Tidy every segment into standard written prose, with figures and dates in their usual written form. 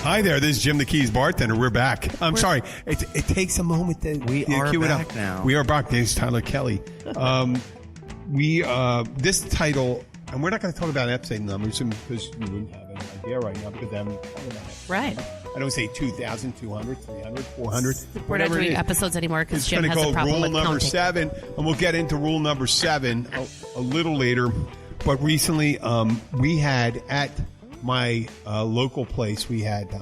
Hi there, this is Jim the Keys bartender. We're back. I'm sorry. It takes a moment to are cue back it up. now. We are back. This is Tyler Kelly. This title, and we're not going to talk about episode numbers because you wouldn't have an idea right now because I haven't thought about it. Right. I don't say 2,000, 200, 300, 400. We're not doing episodes anymore because Jim has a problem with rule number counting. 7, and we'll get into rule number 7 a little later. But recently, we had at my local place, we had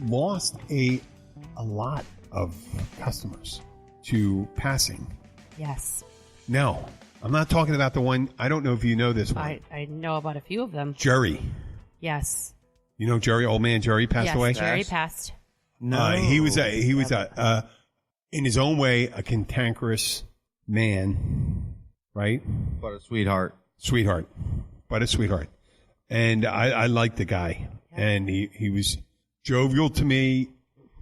lost a lot of customers to passing. Yes. No, I'm not talking about the one. I don't know if you know this one. I know about a few of them. Jerry. Yes. You know Jerry, old man Jerry passed away? Yes, Jerry passed. No. He was in his own way, a cantankerous man, right? But a sweetheart. But a sweetheart. And I liked the guy. Yeah. And he was jovial to me.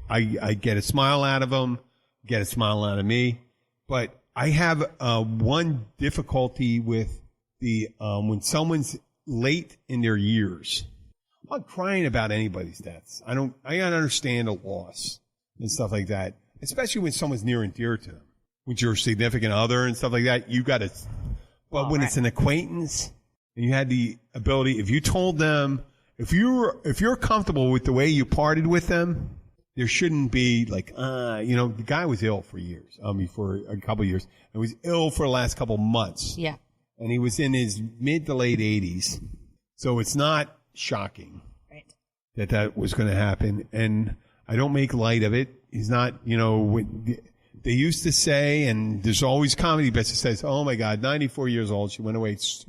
I get a smile out of him, get a smile out of me. But I have one difficulty with the when someone's late in their years. I'm not crying about anybody's deaths. I understand a loss and stuff like that, especially when someone's near and dear to them. With your significant other and stuff like that, you got to. But when it's an acquaintance and you had the ability, if you told them, if you're comfortable with the way you parted with them, there shouldn't be like, the guy was ill for years. For a couple of years, and was ill for the last couple of months. Yeah. And he was in his mid to late 80s, so it's not shocking that was going to happen. And I don't make light of it. He's not, they used to say, and there's always comedy bits that says, oh my God, 94 years old. She went away. It's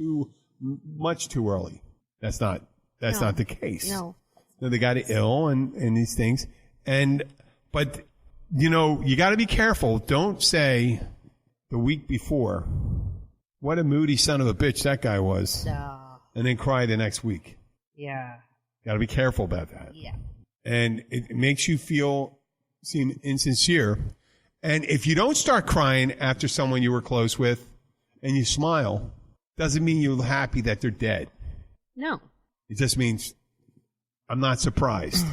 much too early. That's not the case. No. They got ill and these things. But you got to be careful. Don't say the week before, what a moody son of a bitch that guy was. And then cry the next week. Yeah. Got to be careful about that. Yeah. And it makes you seem insincere. And if you don't start crying after someone you were close with and you smile, doesn't mean you're happy that they're dead. No. It just means I'm not surprised.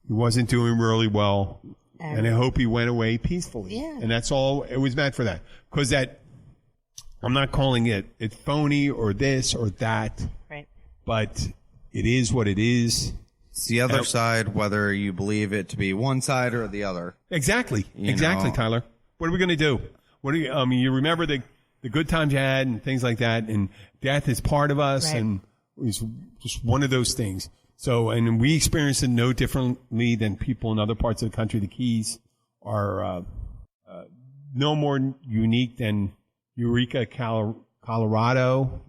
He wasn't doing really well. And I hope he went away peacefully. Yeah. And that's all it was meant for that. Because I'm not calling it phony or this or that. Right. But it is what it is. It's the other side, whether you believe it to be one side or the other. Exactly, Tyler. What are we going to do? You remember the good times you had and things like that, and death is part of us, right. And it's just one of those things. So, and we experience it no differently than people in other parts of the country. The Keys are no more unique than Eureka, Colorado,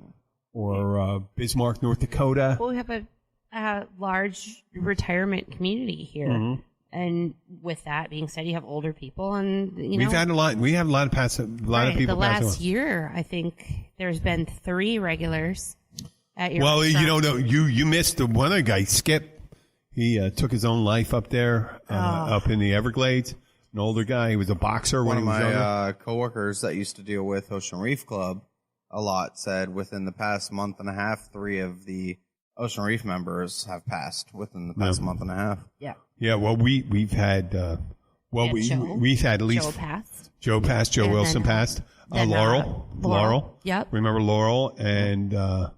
or Bismarck, North Dakota. Well, we have a large retirement community here. Mm-hmm. And with that being said, you have older people, and we have a lot of people. The last year, I think there's been 3 regulars at your restaurant. You missed the one other guy, Skip. He took his own life up there, up in the Everglades. An older guy. He was a boxer when he was younger. One of my coworkers that used to deal with Ocean Reef Club a lot said within the past month and a half, 3 of the Ocean Reef members have passed within the past month and a half. Yeah. Yeah. Well, we've had we've had at least Joe passed. Joe Wilson passed. Laurel. Yep. Remember Laurel? And I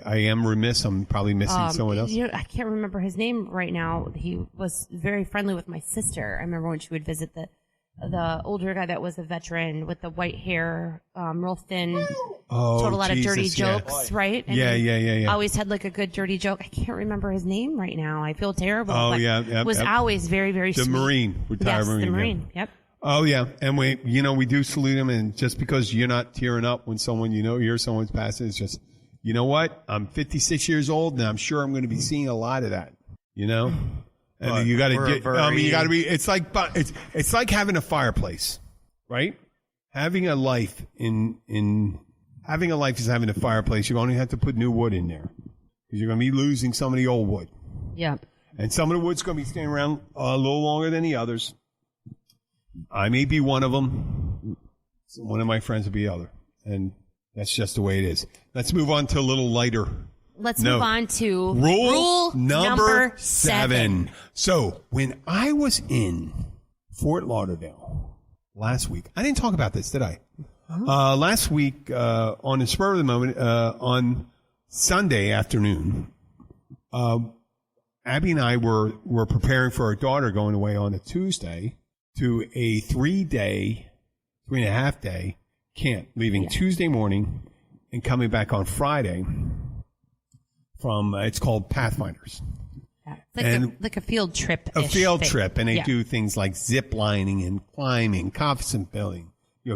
am remiss. I'm probably missing someone else. I can't remember his name right now. He was very friendly with my sister. I remember when she would visit the older guy that was a veteran with the white hair, real thin, told a lot of dirty jokes, right? And yeah. Always had like a good dirty joke. I can't remember his name right now. I feel terrible. Oh, but yeah. Was always very, very sweet. The Marine, retired Marine. The Marine, yep. Oh, yeah. And we do salute him. And just because you're not tearing up when someone, hear someone's passing, it's just, you know what? I'm 56 years old and I'm sure I'm going to be seeing a lot of that, And you got to be. It's like having a fireplace, right? Having a life having a life is having a fireplace. You only have to put new wood in there because you're going to be losing some of the old wood. Yeah. And some of the wood's going to be staying around a little longer than the others. I may be one of them. One of my friends will be the other, and that's just the way it is. Let's move on to a little lighter let's move on to rule number 7. So when I was in Fort Lauderdale last week, I didn't talk about this, did I? Last week, on the spur of the moment, on Sunday afternoon, Abby and I were preparing for our daughter going away on a Tuesday to a 3.5 day camp, leaving Tuesday morning and coming back on Friday from, it's called Pathfinders. It's like a field trip. A field trip, and they do things like zip lining and climbing, confidence building,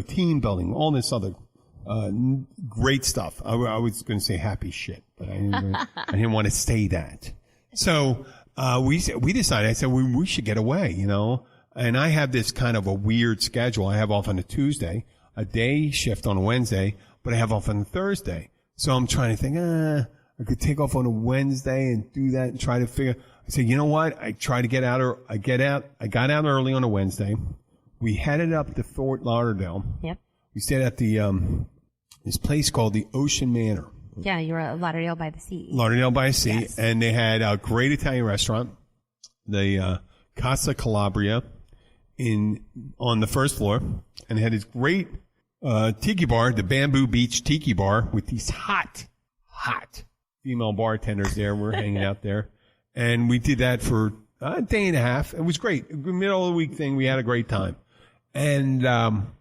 team building, all this other great stuff. I was going to say happy shit, but I didn't want to say that. So we decided. I said we should get away, And I have this kind of a weird schedule. I have off on a Tuesday, a day shift on a Wednesday, but I have off on a Thursday. So I'm trying to think, I could take off on a Wednesday and do that and try to figure. I said, you know what? I try to get out. I got out early on a Wednesday. We headed up to Fort Lauderdale. Yep. We stayed at the this place called the Ocean Manor. Yeah, you were at Lauderdale by the Sea. Lauderdale by the Sea, yes. And they had a great Italian restaurant, the Casa Calabria, on the first floor, and they had this great tiki bar, the Bamboo Beach Tiki Bar, with these hot female bartenders there. We're hanging out there, and we did that for a day and a half. It was great, middle of the week thing. We had a great time, and on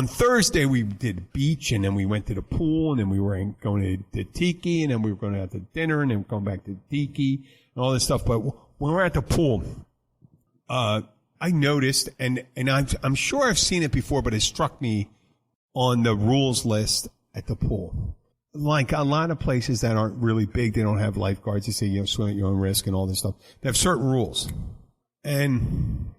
Thursday we did beach, and then we went to the pool, and then we were going to the tiki, and then we were going out to dinner, and then going back to tiki and all this stuff. But when we're at the pool, I noticed, and I'm sure I've seen it before, but it struck me on the rules list at the pool. Like a lot of places that aren't really big, they don't have lifeguards. They say, swim at your own risk and all this stuff. They have certain rules. And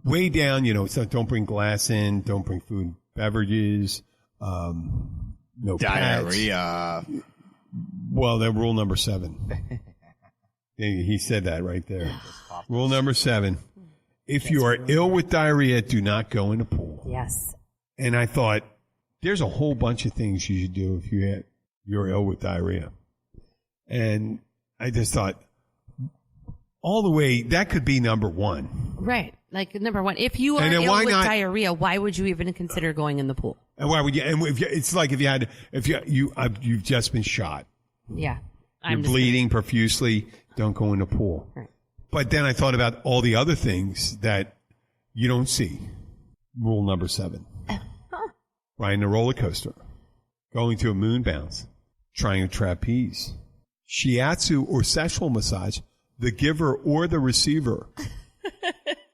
way down, so don't bring glass in, don't bring food and beverages, no diarrhea. Pets. Well, that rule number 7. He said that right there. Rule number 7. If you are ill with diarrhea, do not go in the pool. Yes. And I thought, there's a whole bunch of things you should do if you're ill with diarrhea. And I just thought, all the way, that could be number 1. Right. Like number 1. If you are ill with diarrhea, why would you even consider going in the pool? And why would you? And it's like you've just been shot. Yeah. You're bleeding profusely. Don't go in the pool. Right. But then I thought about all the other things that you don't see. Rule number 7. Riding a roller coaster. Going to a moon bounce. Trying a trapeze. Shiatsu or sexual massage. The giver or the receiver.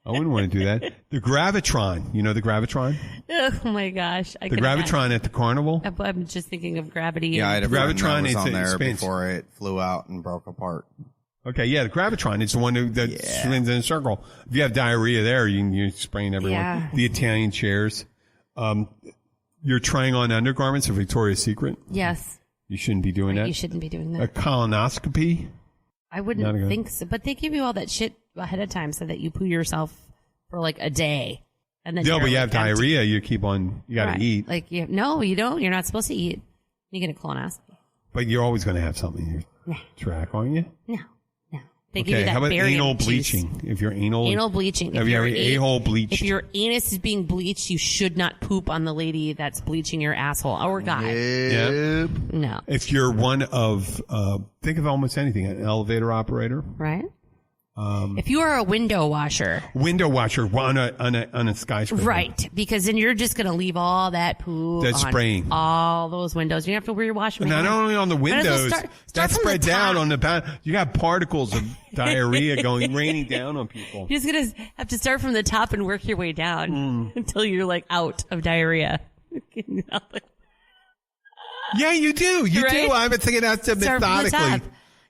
I wouldn't want to do that. The Gravitron. You know the Gravitron? Oh, my gosh. The Gravitron at the carnival? I'm just thinking of gravity. Yeah, I had a Gravitron was on there before it flew out and broke apart. Okay, yeah, the Gravitron. It's the one that spins in a circle. If you have diarrhea there, you sprain everyone. Yeah. The Italian chairs. You're trying on undergarments of Victoria's Secret? Yes. You shouldn't be doing that. You shouldn't be doing that. A colonoscopy? I wouldn't think so. But they give you all that shit ahead of time so that you poo yourself for like a day. And then but you have diarrhea. You keep on, you got to eat. Like, no, you don't. You're not supposed to eat. You get a colonoscopy. But you're always going to have something in your track, aren't you? No. They give you that how about anal bleaching? Juice. If you're anal bleaching. Have you ever a-hole bleached? If your anus is being bleached, you should not poop on the lady that's bleaching your asshole or guy. Yep. No. If you're one of, think of almost anything, an elevator operator. Right. If you are a window washer on a skyscraper. Right. Because then you're just going to leave all that poo that's on spraying all those windows. You have to wear your washing machine. Not only on the windows, that spreads out on the back. You got particles of diarrhea raining down on people. You're just going to have to start from the top and work your way down until you're like out of diarrhea. Yeah, you do. You do. I've been thinking that methodically.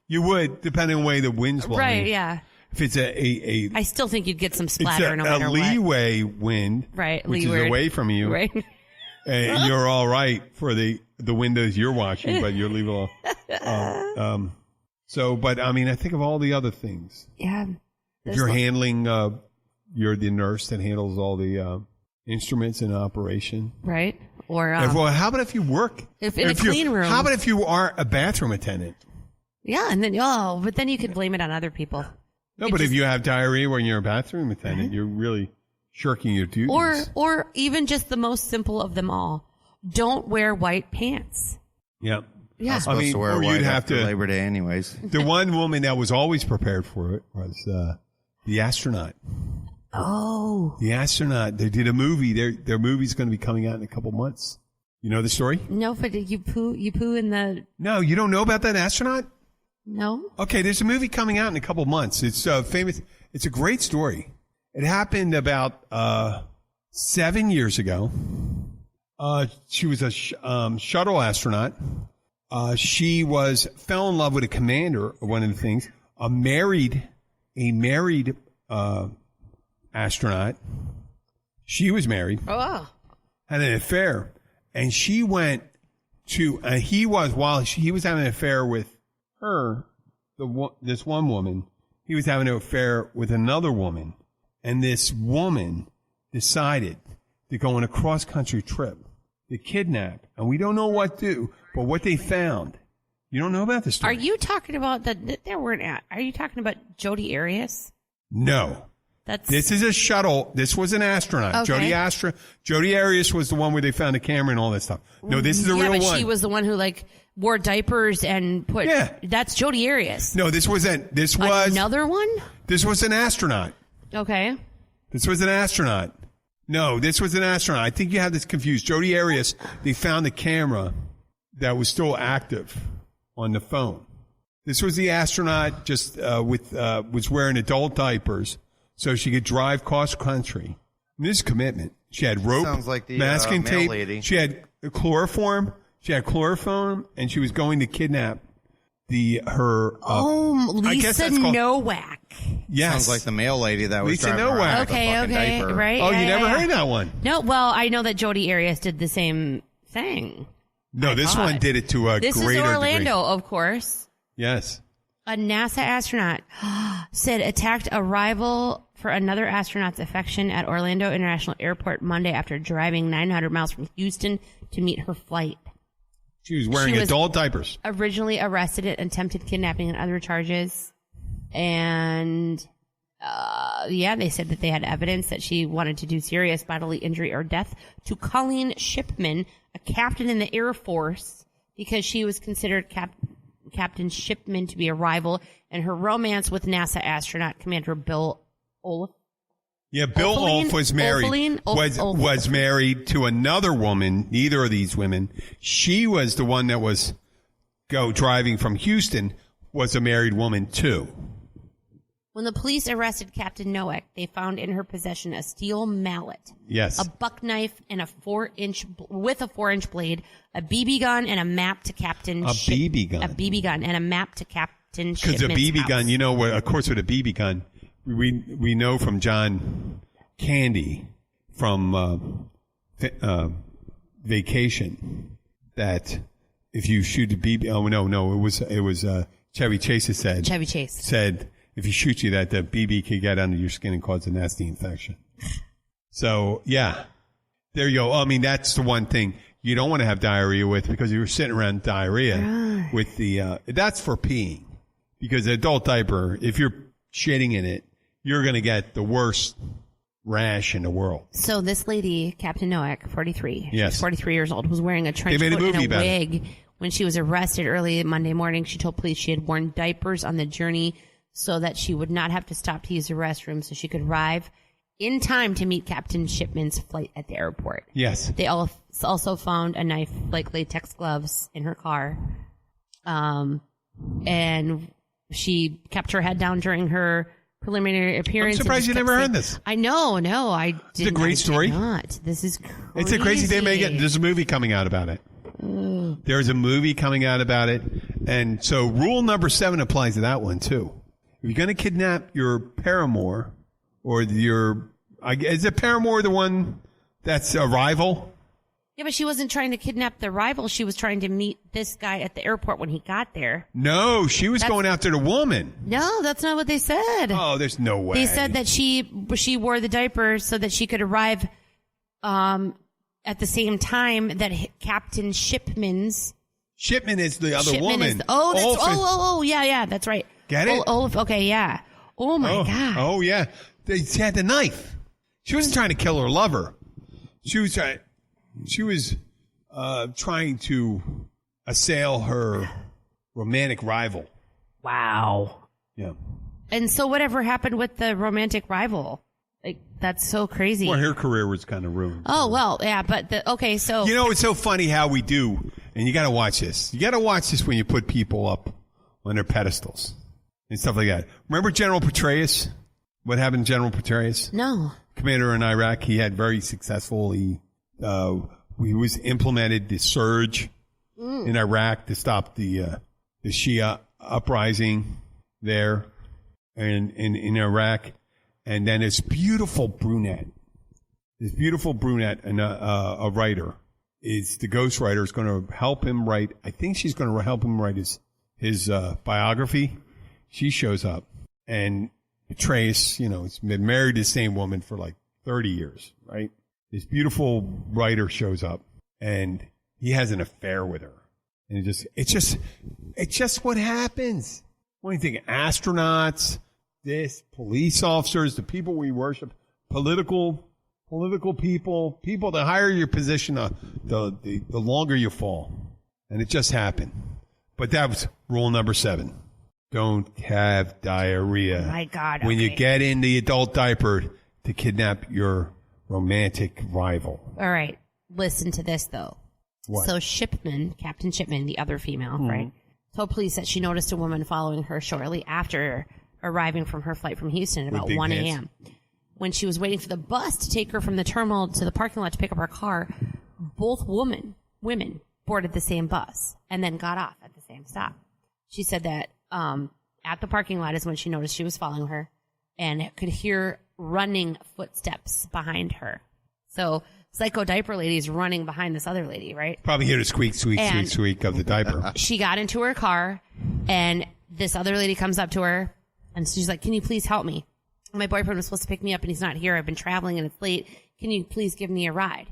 You would, depending on the way the wind's blowing. Right, yeah. If it's I still think you'd get some splatter no matter what. It's a leeway wind, right? Which is away from you, right? And you're all right for the windows you're watching, but you're leaving alone. But I mean, I think of all the other things. Yeah. If you're handling, you're the nurse that handles all the instruments in operation, right? Or well, how about if you work in a clean room? How about if you are a bathroom attendant? Yeah, and then but then you could blame it on other people. No, but if you have diarrhea when you're a bathroom attendant, you're really shirking your duties. Or even just the most simple of them all: don't wear white pants. Yeah. Yeah. I was supposed to wear white after Labor Day anyways. The one woman that was always prepared for it was the astronaut. Oh. The astronaut. They did a movie. Their movie's going to be coming out in a couple months. You know the story? No, but you poo in the... No, you don't know about that astronaut? No. Okay, there's a movie coming out in a couple months. It's famous. It's a great story. It happened about 7 years ago. She was a shuttle astronaut. She fell in love with a commander, one of the things, a married astronaut. She was married. Oh. Had an affair. And she went to, while he was having an affair with her, this one woman, he was having an affair with another woman. And this woman decided to go on a cross-country trip to kidnap. And we don't know what to do. But what they found, you don't know about this story. Are you talking about are you talking about Jodi Arias? No. This is a shuttle. This was an astronaut. Okay. Jodi Arias was the one where they found a camera and all that stuff. No, this is a real one. Yeah, but she was the one who wore diapers and put. Yeah. That's Jodi Arias. No, this was another one. This was an astronaut. Okay. This was an astronaut. No, this was an astronaut. I think you have this confused. Jodi Arias. They found the camera that was still active on the phone. This was the astronaut was wearing adult diapers so she could drive cross country. This is commitment. She had rope, sounds like the masking tape. lady. She had chloroform. And she was going to kidnap Lisa Nowak. Yes. Sounds like the mail lady that was Lisa driving Nowak. around with a fucking diaper. Right. Oh, you never heard that one? No, well, I know that Jodi Arias did the same thing. No, this one did it to a greater degree. This is Orlando, of course. Yes. A NASA astronaut said attacked a rival for another astronaut's affection at Orlando International Airport Monday after driving 900 miles from Houston to meet her flight. She was wearing adult diapers. Originally arrested at attempted kidnapping and other charges. And, they said that they had evidence that she wanted to do serious bodily injury or death to Colleen Shipman, a captain in the Air Force, because she was considered Captain Shipman to be a rival in her romance with NASA astronaut Commander Bill Olaf. Yeah, Bill Olaf was married. Was married to another woman. Neither of these women. She was the one that was driving from Houston. Was a married woman too. When the police arrested Captain Nowak, they found in her possession a steel mallet, yes, a buck knife, and a 4-inch blade, a BB gun, and a map to Captain. BB gun and a map to Captain. Because a BB gun, you know what? Of course, with a BB gun, we know from John Candy from Vacation that if you shoot a BB, it was Chevy Chase said. If he shoots you, that the BB could get under your skin and cause a nasty infection. So, yeah. There you go. I mean, that's the one thing you don't want to have diarrhea with because you were sitting around diarrhea with the, that's for peeing. Because the adult diaper, if you're shitting in it, you're going to get the worst rash in the world. So this lady, Captain Nowak, 43. Yes. She's 43 years old, was wearing a trench coat and a wig. When she was arrested early Monday morning, she told police she had worn diapers on the journey so that she would not have to stop to use the restroom so she could arrive in time to meet Captain Shipman's flight at the airport. Yes. They also found a knife, like latex gloves, in her car. And she kept her head down during her preliminary appearance. I'm surprised you never heard this. I know, no, I didn't. It's a great story. This is crazy. It's a crazy thing. There's a movie coming out about it. There's a movie coming out about it. And so rule number 7 applies to that one, too. If you're going to kidnap your paramour or is the paramour the one that's a rival? Yeah, but she wasn't trying to kidnap the rival. She was trying to meet this guy at the airport when he got there. No, she was going after the woman. No, that's not what they said. Oh, there's no way. They said that she wore the diapers so that she could arrive at at the same time that Captain Shipman is the other Shipman woman. Yeah, that's right. Get it? Okay, yeah. Oh my God. Oh yeah, she had the knife. She wasn't trying to kill her lover. She was trying to assail her romantic rival. Wow. Yeah. And so whatever happened with the romantic rival? Like, that's so crazy. Well, her career was kind of ruined. Oh, well, yeah, but so. You know, it's so funny how we do, and you got to watch this. You got to watch this when you put people up on their pedestals and stuff like that. Remember General Petraeus? What happened to General Petraeus? No. Commander in Iraq. He had very successful. He was implemented the surge in Iraq to stop the Shia uprising there and in Iraq. And then this beautiful brunette, and a writer, is the ghostwriter is going to help him write. I think she's going to help him write his biography. She shows up, and Petraeus, he's been married to the same woman for like 30 years, right? This beautiful writer shows up, and he has an affair with her, and it's just what happens. What do you think? Astronauts. This police officers, the people we worship, political people that higher your position, the longer you fall. And it just happened. But that was rule number 7. Don't have diarrhea. Oh my God. When you get in the adult diaper to kidnap your romantic rival. All right. Listen to this, though. What? So Captain Shipman, the other female, right, told police that she noticed a woman following her shortly after arriving from her flight from Houston at about 1 a.m. When she was waiting for the bus to take her from the terminal to the parking lot to pick up her car, both women boarded the same bus and then got off at the same stop. She said that at the parking lot is when she noticed she was following her and could hear running footsteps behind her. So Psycho Diaper Lady is running behind this other lady, right? Probably hear the squeak of the diaper. She got into her car, and this other lady comes up to her, and she's like, "Can you please help me? My boyfriend was supposed to pick me up, and he's not here. I've been traveling, and it's late. Can you please give me a ride?"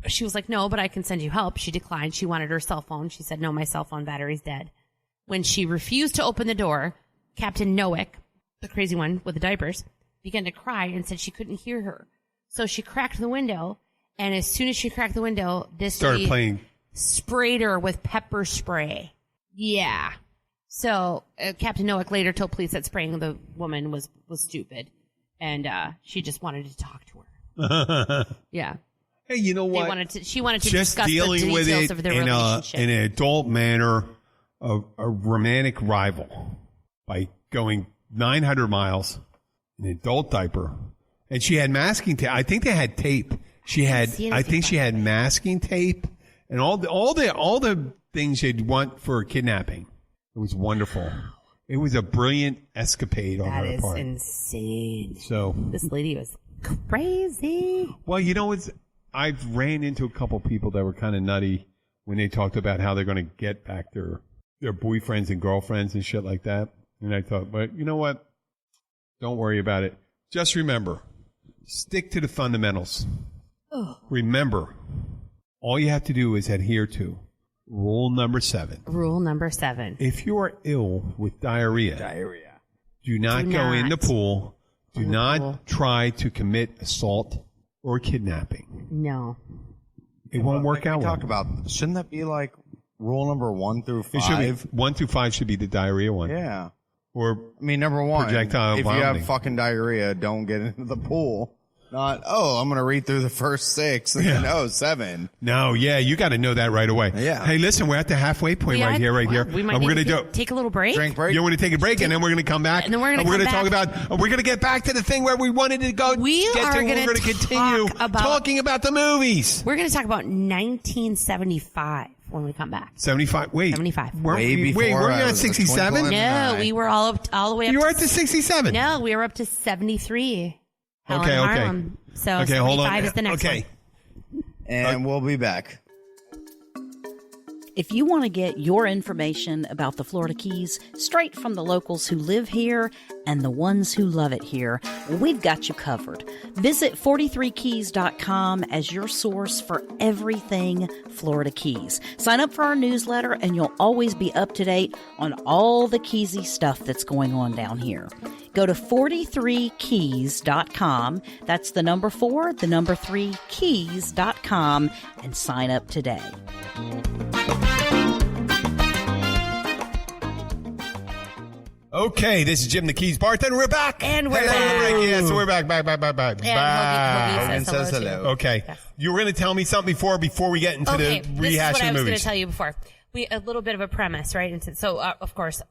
She was like, "No, but I can send you help." She declined. She wanted her cell phone. She said, "No, my cell phone battery's dead." When she refused to open the door, Captain Noack, the crazy one with the diapers, began to cry and said she couldn't hear her. So she cracked the window, and as soon as she cracked the window, this started playing, sprayed her with pepper spray. Yeah. So Captain Noack later told police that spraying the woman was stupid, and she just wanted to talk to her. Yeah. Hey, you know what? She wanted to just discuss dealing the with details it of their in relationship. in an adult manner, a romantic rival, by going 900 miles in an adult diaper, and she had masking tape. I think they had tape. I think she had masking tape and all the things you'd want for kidnapping. It was wonderful. It was a brilliant escapade on her part. That is insane. So this lady was crazy. Well, I've ran into a couple people that were kind of nutty when they talked about how they're going to get back their boyfriends and girlfriends and shit like that. And I thought, but you know what? Don't worry about it. Just remember, stick to the fundamentals. Ugh. Remember, all you have to do is adhere to rule number 7. Rule number 7. If you are ill with diarrhea, do not go in the pool. Do not try to commit assault or kidnapping. No. It won't work out well. Shouldn't that be like rule number 1 through 5? It should be 1 through 5 should be the diarrhea one. Yeah. Or number 1, projectile if vomiting. you have fucking diarrhea, don't get into the pool. Not, I'm going to read through the first 6 and then, 7. No, yeah, you got to know that right away. Yeah. Hey, listen, we're at the halfway point right here. We might need to take a little break. Drink break. You want to take a break, and then we're going to come back. And then we're going to talk about, we're going to get back to the thing where we wanted to go. We're going to continue talking about the movies. We're going to talk about 1975 when we come back. 75? Wait. 75. Way before. Wait, were you at 67? No, we were all the way up. You were up to 67? No, we were up to 73. Okay. Harlem. So okay, hold on. Is the next one. And we'll be back. If you want to get your information about the Florida Keys straight from the locals who live here and the ones who love it here, we've got you covered. Visit 43keys.com as your source for everything Florida Keys. Sign up for our newsletter and you'll always be up to date on all the Keysy stuff that's going on down here. Go to 43keys.com. That's the number 4, the number 3, keys.com, and sign up today. Okay, this is Jim the Keys bartender. We're back. And we're back. Yes, we're back. Back. Hogan says hello. Okay. Yes. You were going to tell me something before we get into the rehashing movies. This is what I was going to tell you before. A little bit of a premise, right? And so, of course,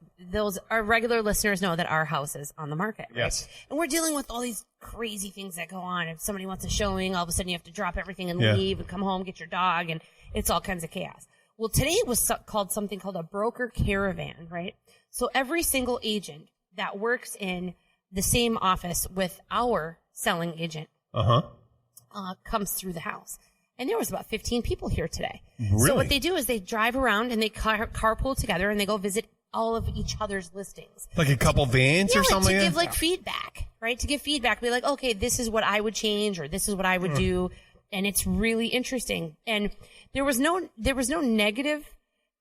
our regular listeners know that our house is on the market. Right? Yes. And we're dealing with all these crazy things that go on. If somebody wants a showing, all of a sudden you have to drop everything and leave and come home, get your dog, and it's all kinds of chaos. Well, today it was something called a broker caravan, right? So every single agent that works in the same office with our selling agent comes through the house. And there was about 15 people here today. Really? So what they do is they drive around and they carpool together and they go visit all of each other's listings. Like a couple vans or something? To give feedback, right? To give feedback. Be like, okay, this is what I would change or this is what I would do. And it's really interesting. And there was no negative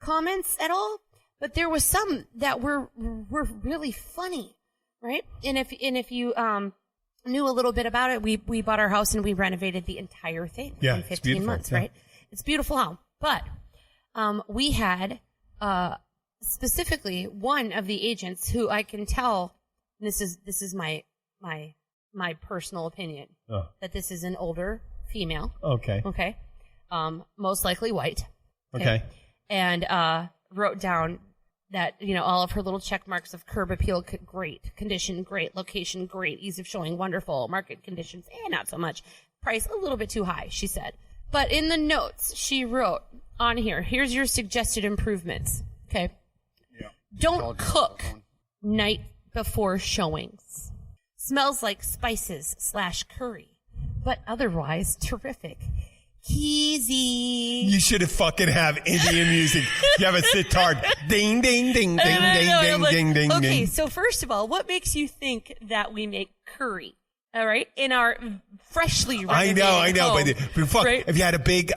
comments at all, but there was some that were really funny, right? And if you knew a little bit about it, we bought our house and we renovated the entire thing in 15 months, right? It's beautiful home. But we had specifically one of the agents who I can tell, this is my personal opinion, that this is an older female. Okay. Most likely white. Okay. And wrote down that, all of her little check marks of curb appeal, great. Condition, great. Location, great. Ease of showing, wonderful. Market conditions, not so much. Price, a little bit too high, she said. But in the notes, she wrote on here, here's your suggested improvements. Okay. Yeah. Don't cook night before showings. Smells like spices / curry, but otherwise terrific. Keysy. You should have fucking have Indian music. You have a sitar. Ding, ding, ding, ding, ding, ding, ding. Okay, so first of all, what makes you think that we make curry? All right, in our freshly renovated I know, home, but fuck, right? if you had a big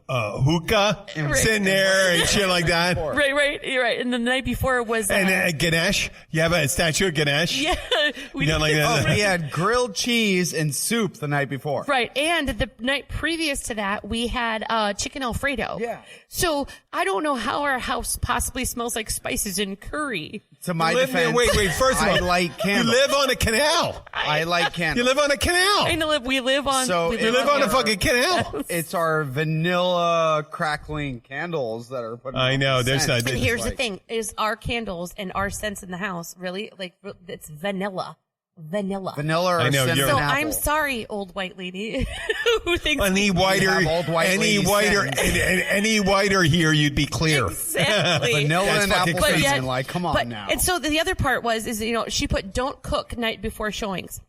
hookah sitting there and shit like that. Right. You're right. And the night before was and Ganesh. You have a statue of Ganesh. Yeah, we had grilled cheese and soup the night before. Right, and the night previous to that, we had chicken Alfredo. Yeah. So I don't know how our house possibly smells like spices and curry. To my defense, wait. First of all, I like candles. You live on a canal. I like candles. You live on a canal. We live on. So you live on a fucking canal. It's our vanilla crackling candles that are putting. I know. There's not. And here's the thing: is our candles and our scents in the house really it's vanilla. Vanilla or I know, cinnamon so apple. I'm sorry, old white lady who thinks any whiter here, you'd be clear. Exactly. Vanilla and apple cinnamon. Come on now. And so the other part is she put don't cook night before showings.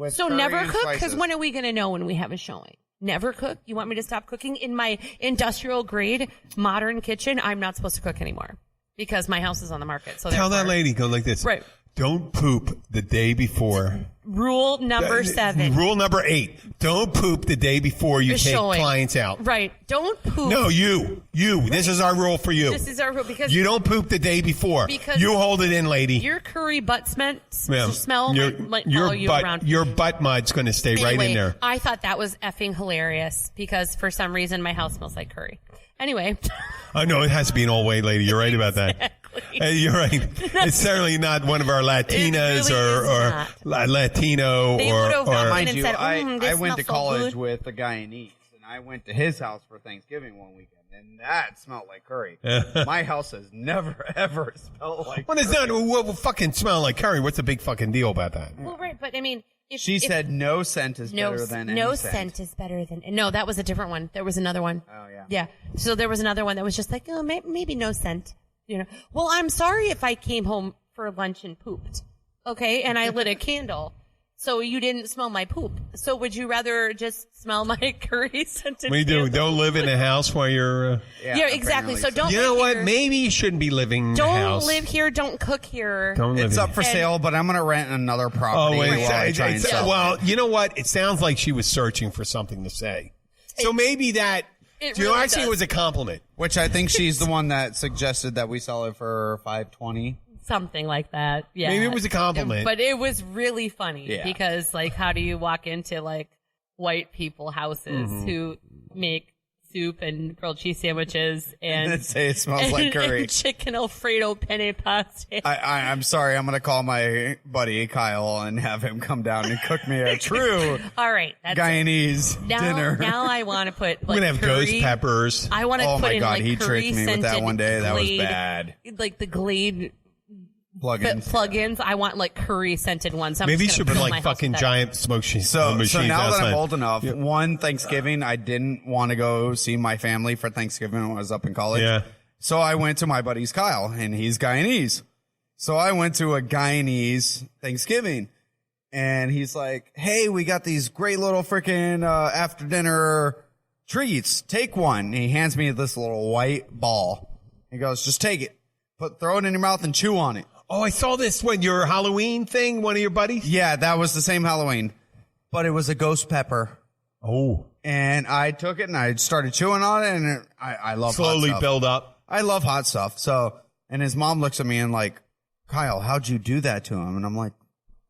So never cook, because when are we going to know when we have a showing? Never cook? You want me to stop cooking? In my industrial grade modern kitchen, I'm not supposed to cook anymore because my house is on the market. So tell that lady, go like this. Right. Don't poop the day before. Rule number 7. Rule number 8. Don't poop the day before you take clients out. Right. Don't poop. No, you. Right. This is our rule for you. This is our rule because you don't poop the day before. Because you hold it in, lady. Your curry butt smell might follow you around. Your butt mud's going to stay right in there. I thought that was effing hilarious because for some reason my house smells like curry. Anyway. I know it has to be an old white lady. You're right about that. You're right. It's certainly not one of our Latinas or Latino or mind you, I went to college with a guy in East, and I went to his house for Thanksgiving one weekend, and that smelled like curry. My house has never ever smelled like. Well, it's not. What fucking smell like curry? What's the big fucking deal about that? Well, right, but I mean. She said no scent is better than any no scent. scent is better than. No, that was a different one. There was another one. Oh yeah. Yeah. So there was another one that was just like, oh, maybe no scent. Well, I'm sorry if I came home for lunch and pooped. Okay, and I lit a candle. So you didn't smell my poop. So would you rather just smell my curry scented? We do. Don't live in a house while you're. Yeah, exactly. So don't. You know what? Maybe you shouldn't be living. Don't in a house. live here. Don't cook here. Don't live. It's up for sale, but I'm gonna rent another property. Well, you know what? It sounds like she was searching for something to say. So maybe that. I think it was a compliment. Which I think she's the one that suggested that we sell it for $520. Something like that. Yeah. Maybe it was a compliment. But it was really funny because, like, how do you walk into, like, white people houses who make soup and grilled cheese sandwiches and say it smells like curry. And chicken Alfredo penne pasta. I'm sorry. I'm going to call my buddy Kyle and have him come down and cook me a true all right, that's Guyanese dinner. Now I want to put, like, we're going to have curry. Ghost peppers. I want to put in, like, he curry tricked me with that one day. That was bad. Like the Glade plugins. I want, like, curry scented ones. So maybe you should put, like, fucking giant smoke machines. So now outside. that I'm old enough, one Thanksgiving, I didn't want to go see my family for Thanksgiving when I was up in college. Yeah. So I went to my buddy's Kyle, and he's Guyanese. So I went to a Guyanese Thanksgiving, and he's like, hey, we got these great little freaking after dinner treats. Take one. And he hands me this little white ball. He goes, just take it. Throw it in your mouth and chew on it. Oh, I saw this when your Halloween thing, one of your buddies? Yeah, that was the same Halloween. But it was a ghost pepper. Oh. And I took it and I started chewing on it, and I love slowly hot stuff. Build up. I love hot stuff. So, and his mom looks at me and like, Kyle, how'd you do that to him? And I'm like,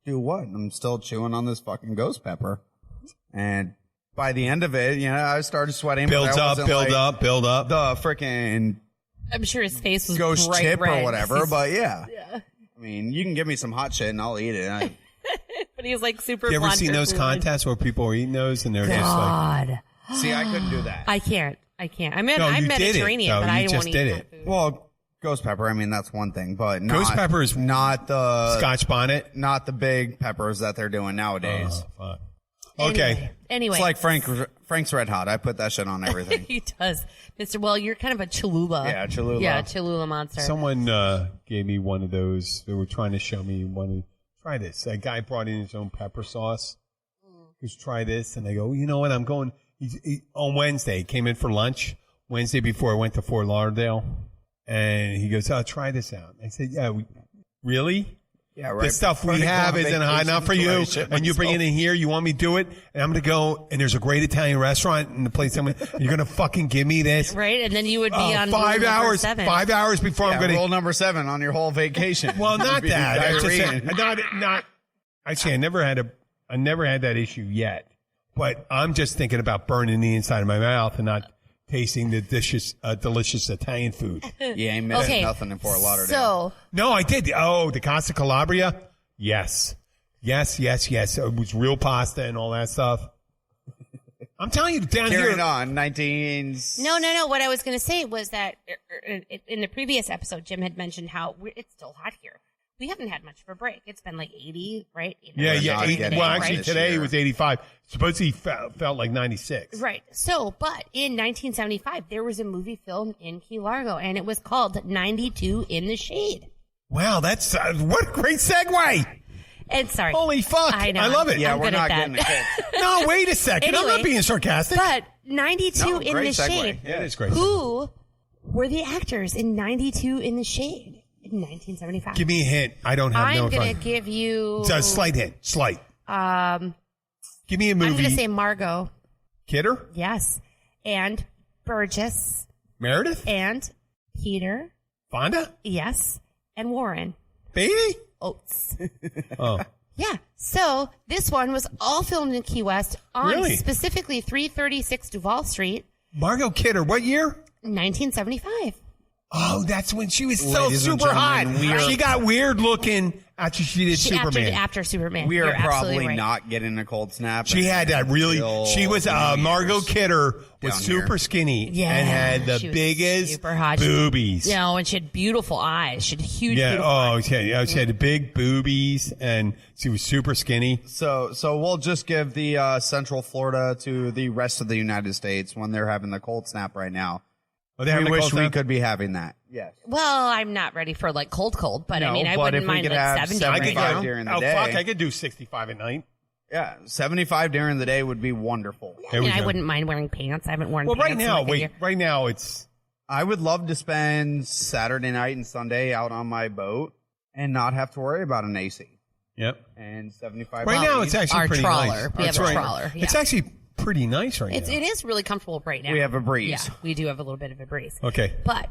do what? I'm still chewing on this fucking ghost pepper. And by the end of it, I started sweating. Build up. The freaking I'm sure his face was ghost bright chip red. or whatever, but yeah. I mean, you can give me some hot shit and I'll eat it. But he's like super. You ever seen those contests where people are eating those and they're just like, see, I couldn't do that. I can't. I'm Mediterranean, but I won't eat that food. Well, ghost pepper, I mean, that's one thing, but ghost pepper is not the Scotch bonnet, not the big peppers that they're doing nowadays. Oh, fuck. Okay. Anyway. It's like Frank's Red Hot. I put that shit on everything. He does. Well, you're kind of a Cholula. Yeah, Cholula. Yeah, Cholula monster. Someone gave me one of those. They were trying to show me one. Try this. A guy brought in his own pepper sauce. Goes, try this. And I go, you know what? I'm going. On Wednesday, he came in for lunch. Wednesday before I went to Fort Lauderdale. And he goes, oh, try this out. I said, yeah, really? Yeah, right. The stuff we have isn't high enough for you, and you bring it in here. You want me to do it, and I'm going to go. And there's a great Italian restaurant in the place. You're going to fucking give me this, right? And then you would be on 5 hours. 5 hours before I'm going to roll number 7 on your whole vacation. Well, not that. Actually, I never had that issue yet. But I'm just thinking about burning the inside of my mouth and not tasting the delicious Italian food. You ain't missing nothing in Fort Lauderdale. No, I did. Oh, the Casa Calabria? Yes. Yes. It was real pasta and all that stuff. I'm telling you, down here. Carrying on, 19... No. What I was going to say was that in the previous episode, Jim had mentioned how it's still hot here. We haven't had much of a break. It's been like 80, right? Yeah. Well, actually, today it was 85. Supposedly felt like 96. Right. So, but in 1975, there was a movie filmed in Key Largo, and it was called 92 in the Shade. Wow, that's what a great segue. And sorry. Holy fuck. I know. I love it. Yeah, we're not getting it. No, wait a second. Anyway, I'm not being sarcastic. But 92 in the segue. Shade. Yeah, it is great. Who were the actors in 92 in the Shade? In 1975. Give me a hint. I don't have no. I'm going to give you a slight hint. Slight. Give me a movie. I'm going to say Margot. Kidder? Yes. And Burgess. Meredith? And Peter. Fonda? Yes. And Warren. Baby? Oates. Oh. Yeah. So this one was all filmed in Key West on specifically 336 Duval Street. Margot Kidder. What year? 1975. Oh, that's when she was so super hot. She got weird looking after she did Superman. After Superman. We are You're probably right. not getting a cold snap. She had that really. She was Margot Kidder was super skinny and had the biggest super hot boobies. And she had beautiful eyes. She had huge. Beautiful eyes. She had the big boobies and she was super skinny. So we'll just give the Central Florida to the rest of the United States when they're having the cold snap right now. We wish we could be having that. Yes. Well, I'm not ready for like cold, but I mean, I wouldn't mind like 70 right now. during the day. Fuck, I could do 65 at night. Yeah, 75 during the day would be wonderful. Yeah, I wouldn't mind wearing pants. I haven't worn pants. Well, right now it's... I would love to spend Saturday night and Sunday out on my boat and not have to worry about an AC. Yep. And 75 right now it's actually pretty nice. We have a trawler. Yeah. It's actually pretty nice right now. It is really comfortable right now. We have a breeze. Yeah, we do have a little bit of a breeze. Okay. But,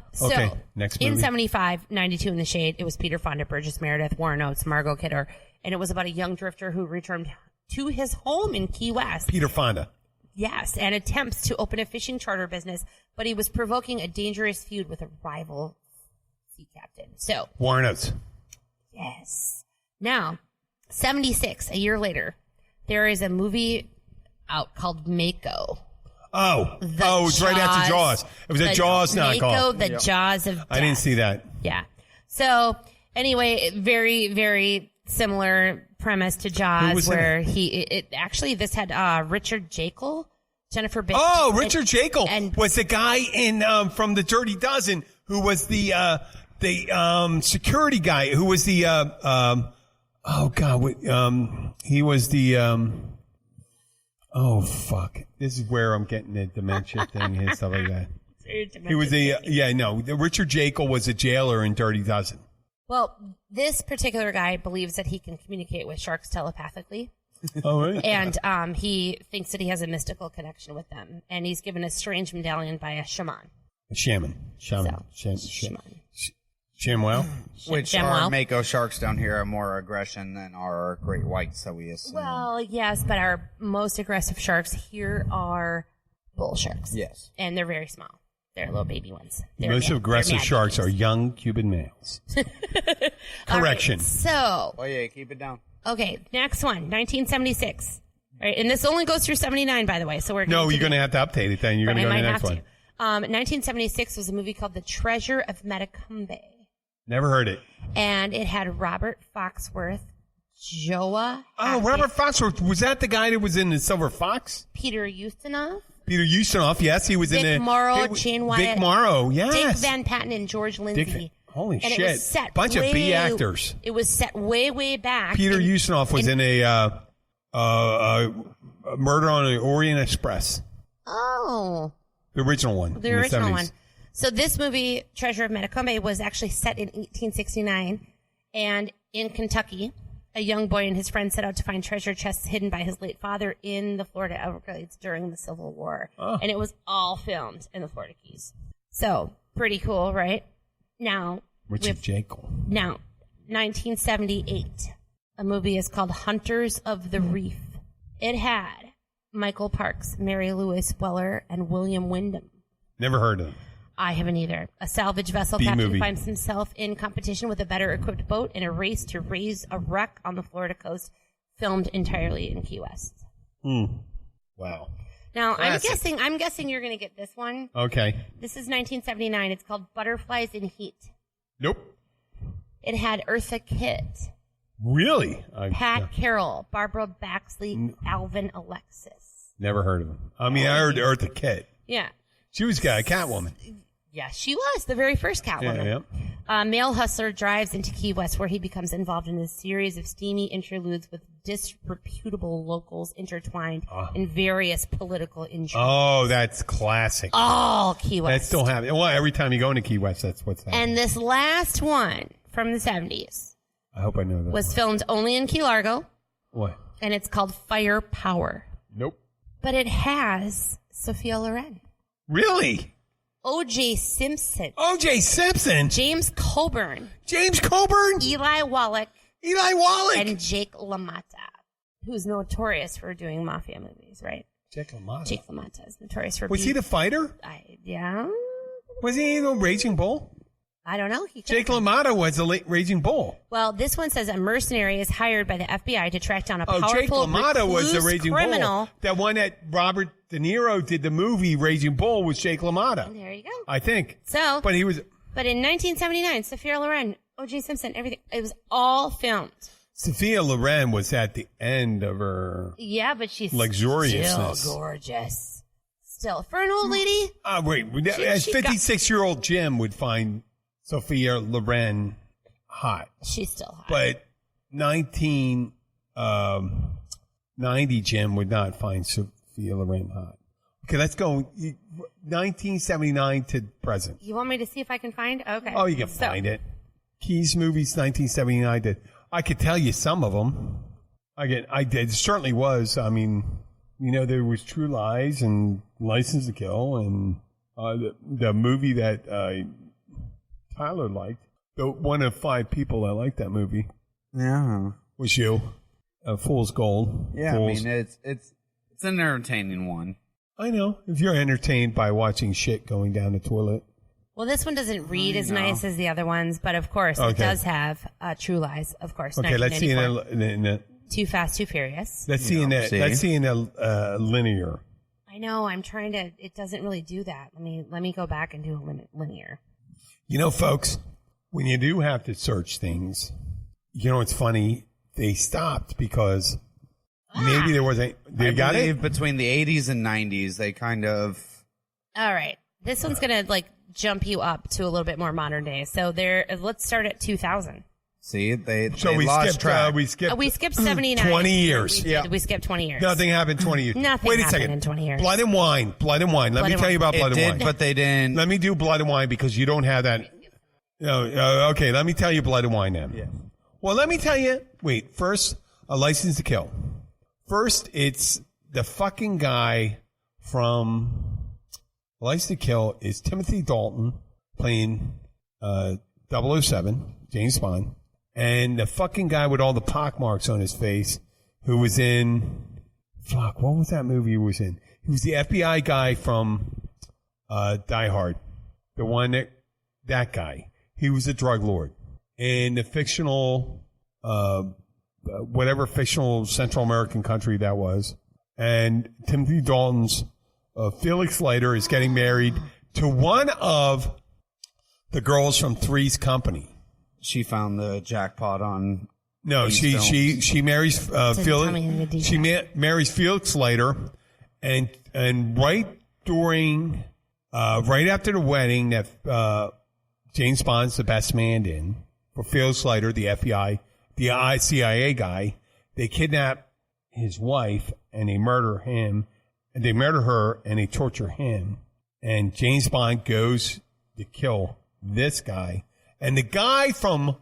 next movie. In 75, 92 in the Shade, it was Peter Fonda, Burgess Meredith, Warren Oates, Margot Kidder, and it was about a young drifter who returned to his home in Key West. Peter Fonda. Yes, and attempts to open a fishing charter business, but he was provoking a dangerous feud with a rival sea captain. So Warren Oates. Yes. Now, 76, a year later, there is a movie out called Mako. It's right after Jaws. It was a Jaws knockoff. Mako, the Jaws of Death. I didn't see that. Yeah. So, anyway, very, very similar premise to Jaws, where this had Richard Jekyll, Jennifer Baker. Oh, Richard Jekyll was the guy in from the Dirty Dozen who was the security guy who was the he was the this is where I'm getting the dementia thing and stuff like that. He was Richard Jekyll was a jailer in Dirty Dozen. Well, this particular guy believes that he can communicate with sharks telepathically. Oh, right. And he thinks that he has a mystical connection with them. And he's given a strange medallion by a shaman. Shaman. Shaman. Shamwell? Which our Mako sharks down here are more aggression than our great whites, so we assume. Well, yes, but our most aggressive sharks here are bull sharks. Yes. And they're very small. They're little baby ones. Most aggressive sharks are young Cuban males. Correction. Right, so. Oh, yeah, keep it down. Okay, next one, 1976. Right, and this only goes through 79, by the way. So you're going to have to update it then. You're going to go to the next one. 1976 was a movie called The Treasure of Metacumbe. Never heard it. And it had Robert Foxworth, Joa. Oh, Robert Foxworth. Was that the guy that was in the Silver Fox? Peter Ustinov. Peter Ustinov, yes. He was in the... Vic Morrow, Jane Wyatt. Vic Morrow, yes. Dick Van Patten and George Lindsay. Holy and shit. It was set bunch of B actors. It was set way, way back. Peter Ustinov was in a Murder on the Orient Express. Oh. The original one. The original one. So this movie, Treasure of Metacumbe, was actually set in 1869. And in Kentucky, a young boy and his friends set out to find treasure chests hidden by his late father in the Florida Everglades during the Civil War. Oh. And it was all filmed in the Florida Keys. So, pretty cool, right? Now, Richard Jekyll. Now, 1978. A movie is called Hunters of the Reef. It had Michael Parks, Mary Louise Weller, and William Wyndham. Never heard of them. I haven't either. A salvage vessel captain finds himself in competition with a better equipped boat in a race to raise a wreck on the Florida coast, filmed entirely in Key West. Wow. Now, classic. I'm guessing you're going to get this one. Okay. This is 1979. It's called Butterflies in Heat. Nope. It had Eartha Kitt. Really? Pat Carroll, Barbara Baxley, Alvin Alexis. Never heard of them. I mean, I heard Eartha Kitt. Yeah. She was a Catwoman. Yeah, she was the very first Catwoman. Yeah. Male hustler drives into Key West where he becomes involved in a series of steamy interludes with disreputable locals intertwined in various political intrigues. Oh, that's classic. All Key West. That still happens. Well, every time you go into Key West, that's what's happening. And this last one from the 70s. I hope I know that. Was filmed only in Key Largo. What? And it's called Firepower. Nope. But it has Sophia Loren. Really? O.J. Simpson. O.J. Simpson? James Coburn. James Coburn? Eli Wallach. Eli Wallach. And Jake LaMotta, who's notorious for doing mafia movies, right? Jake LaMotta? Jake LaMotta is notorious for Was he the fighter? Yeah. Was he the Raging Bull? I don't know. Jake LaMotta was the late Raging Bull. Well, this one says a mercenary is hired by the FBI to track down a powerful Jake LaMotta was the Raging criminal. Bull. That one that Robert De Niro did the movie Raging Bull was Jake LaMotta. There you go. I think. So, but he was. But in 1979, Sophia Loren, O.J. Simpson, everything, it was all filmed. Sophia Loren was at the end of her. Yeah, but she's luxuriousness. Still gorgeous. Still, for an old lady. Wait, as 56-year-old Jim would find Sophia Loren hot. She's still hot. But 19, 90 Jim would not find Sophia Loren hot. Okay, let's go 1979 to present. You want me to see if I can find? Okay. Oh, you can find it. Keys movies, 1979. I could tell you some of them. I did. It certainly was. I mean, there was True Lies and License to Kill and the movie that Tyler liked. One of 5 people that liked that movie. Yeah. Was you. Fool's Gold. Yeah, Fools. I mean, it's an entertaining one. I know. If you're entertained by watching shit going down the toilet. Well, this one doesn't read as nice as the other ones, but of course it does have True Lies, of course. Okay, let's see in the Too Fast, Too Furious. Let's see in that. Let's see in a linear. I know. I'm trying to. It doesn't really do that. Let me go back and do a linear. Folks, when you do have to search things, it's funny. They stopped because maybe there was They got it between the 80s and 90s. They kind of. All right, this one's gonna jump you up to a little bit more modern day. So let's start at 2000. See, they we lost skipped track. We skipped 79. 20 years. We skipped 20 years. Nothing happened 20 years. Nothing Wait a happened second. in 20 years. Blood and Wine. Let me tell you about Blood and Wine. But they didn't. Let me do Blood and Wine because you don't have that. Okay, let me tell you Blood and Wine then. Yeah. Well, let me tell you. Wait, first, A License to Kill. First, it's the fucking guy from License to Kill is Timothy Dalton playing 007, James Bond, and the fucking guy with all the pockmarks on his face who was in, what was that movie he was in? He was the FBI guy from Die Hard. The one that guy. He was a drug lord. In the fictional, whatever fictional Central American country that was. And Timothy Dalton's Felix Leiter is getting married to one of the girls from Three's Company. She found the jackpot on. No, she marries Felix. She marries Felix Leiter, and right after the wedding that James Bond's the best man in for Felix Leiter, the FBI, the CIA guy. They kidnap his wife and they murder him, and they murder her and they torture him. And James Bond goes to kill this guy. And the guy from,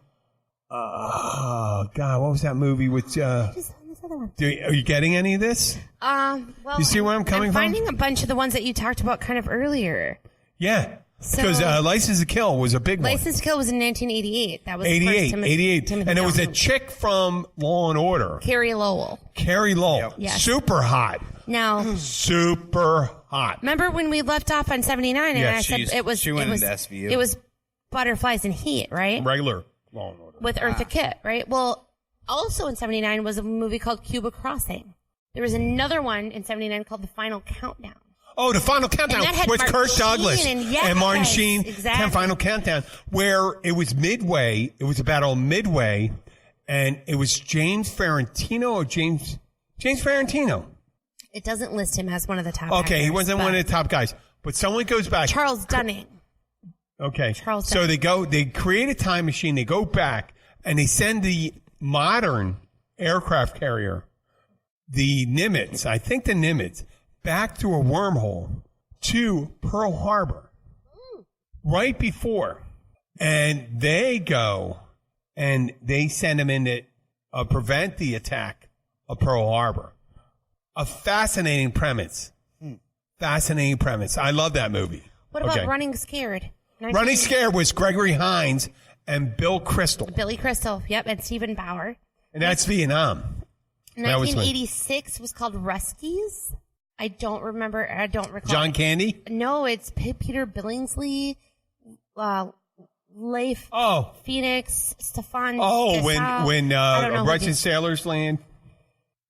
what was that movie with, are you getting any of this? Well, you see where I'm coming from? I'm finding a bunch of the ones that you talked about kind of earlier. Yeah. Because License to Kill was a big one. License to Kill was in 1988. That was 88. Timothy and it was a Dalton. chick from Law and Order. Carrie Lowell. Yep. Yes. Super hot. Now, super hot. Remember when we left off on 79 and I said she went into SVU. It was Butterflies in Heat, right? Regular Law and Order. With Eartha Kitt, right? Well, also in 79 was a movie called Cuba Crossing. There was another one in 79 called The Final Countdown. Oh, The Final Countdown with Kirk Douglas and Martin Sheen. Exactly. Final Countdown, where it was midway. It was about midway, and it was James Ferrantino or James Ferrantino. It doesn't list him as one of the top. Okay, actors, he wasn't one of the top guys, but someone goes back. Charles Dunning. Okay, so they create a time machine. They go back and they send the modern aircraft carrier, the Nimitz. I think the Nimitz. Back through a wormhole to Pearl Harbor right before. And they go and they send them in to prevent the attack of Pearl Harbor. A fascinating premise. Fascinating premise. I love that movie. What about Running Scared? Running Scared was Gregory Hines and Bill Crystal. Billy Crystal, yep, and Stephen Bauer. And that's Vietnam. 1986 was called Ruskies. I don't recall. John Candy? No, it's Peter Billingsley, Leif Phoenix, Stefan. When Russian sailors land.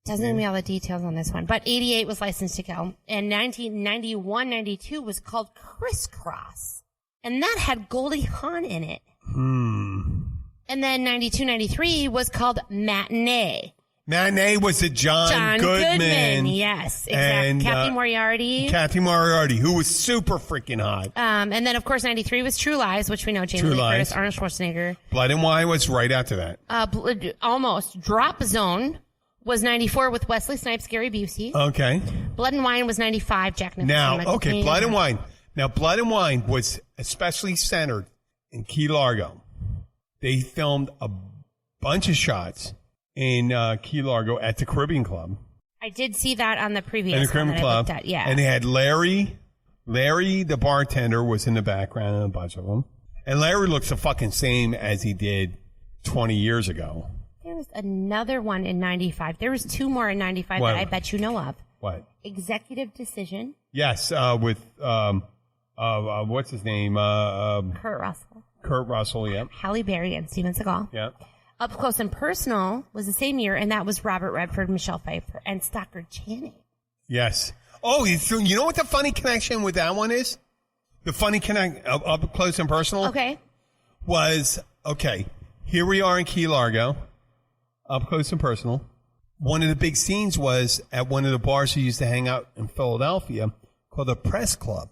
Doesn't give me all the details on this one. But 88 was License to Kill. And 1991-92 was called Crisscross. And that had Goldie Hawn in it. And then 92-93 was called Matinee. Matinee was a John Goodman. Yes, exactly. And, Kathy Moriarty. Who was super freaking hot. And then, of course, 93 was True Lies, which we know Jamie Lee Curtis, Arnold Schwarzenegger. Blood and Wine was right after that. Almost. Drop Zone was 94 with Wesley Snipes, Gary Busey. Okay. Blood and Wine was 95, Jack Nicholson. Now, Michael okay, Caine. Blood and Wine. Now, Blood and Wine was especially centered in Key Largo. They filmed a bunch of shots in Key Largo at the Caribbean Club. I did see that on the previous In the Caribbean one that I Club. looked at, yeah. And they had Larry, the bartender, was in the background and a bunch of them. And Larry looks the fucking same as he did 20 years ago. There was another one in 95. There was 2 more in 95 What? that I bet you know of. What? Executive Decision. Yes, with, what's his name? Kurt Russell. Kurt Russell, yep. Halle Berry and Steven Seagal. Yep. Up Close and Personal was the same year, and that was Robert Redford, Michelle Pfeiffer, and Stockard Channing. Yes. Oh, you know what the funny connection with that one is? The funny Up Close and Personal? Okay. Was, okay, here we are in Key Largo, Up Close and Personal. One of the big scenes was at one of the bars we used to hang out in Philadelphia called the Press Club